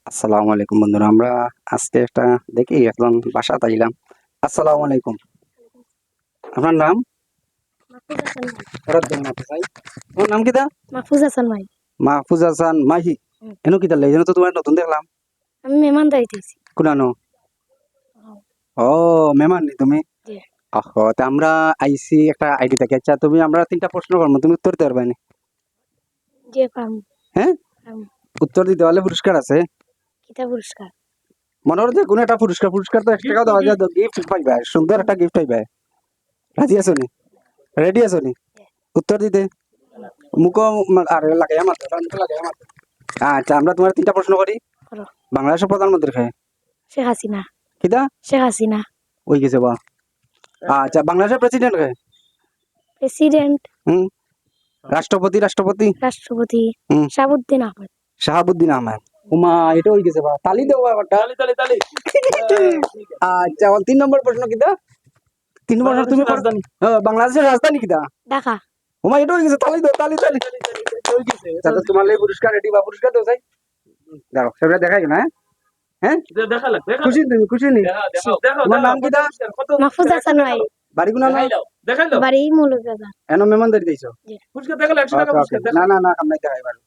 আসসালামু আলাইকুম বন্ধুরা। আমরা আজকে একটা দেখি একজন বাসাতে আইলাম। আসসালামু আলাইকুম। আপনার নাম? মাহফুজ হাসান ভাই। ওরা দেন না তো ভাই। তোমার নাম কিতা? মাহফুজ হাসান ভাই। মাহফুজ হাসান মাহি। হুম। এনো কিতা লাই? এনো তো তোমার নতুন দেখলাম। আমি মেহমান দাইতেছি। কুনানো? ও মেহমান নি তুমি? জি। ওহো, তা আমরা আইছি একটা আইডি থেকে। আচ্ছা তুমি আমরা তিনটা প্রশ্ন করবো, তুমি উত্তর দিতে পারবে না? যে পাম। হ্যাঁ? পাম। উত্তর দিতে পারলে পুরস্কার আছে। কিতা পুরস্কার? মনে হচ্ছে কোনো একটা পুরস্কার, পুরস্কার তো 1 টাকা দেওয়া যায়, গিফট পাইবে, সুন্দর একটা গিফট পাইবে। রাজি আছো নি? রেডি আছো নি? উত্তর দিতে? মুখো আর লাগাইয়া মাত্র, মুখে লাগাইয়া মাত্র। আচ্ছা আমরা তোমার তিনটা প্রশ্ন করি। করো। বাংলাদেশের প্রধানমন্ত্রী কে? শেখ হাসিনা। কিতা? শেখ হাসিনা। ওই গেছে বা। আচ্ছা বাংলাদেশের প্রেসিডেন্ট কে? প্রেসিডেন্ট। হুম। রাষ্ট্রপতি, রাষ্ট্রপতি? রাষ্ট্রপতি হুম। শাহাবুদ্দিন আহমেদ। শাহাবুদ্দিন আহমেদ। উমা এটা হই গেছে বা। তালি দেও বা একটা। তালি তালি তালি। আচ্ছা 3 নম্বর প্রশ্ন কিতা? 3 নম্বর তুমি রাজধানী। বাংলাদেশের রাজধানী কিতা? ঢাকা। উমা এটা হই গেছে, তালি দাও, তালি তালি। হই গেছে। তাহলে তোমার লাগি পুরস্কার রেডি বা, পুরস্কার দাও যাই। দাও, সেটা দেখাই না। হ্যাঁ? খুশি তুমি, খুশি নি? তোমার নাম কিতা? মাহফুজ হাসান ভাই। বাড়ি কোনা না? বাড়ি মৌলভীবাজার। এনো মেহমানদারি দিছো? জি। ওকে, ওকে। না না না, আমরা দেখাই বাড়ি।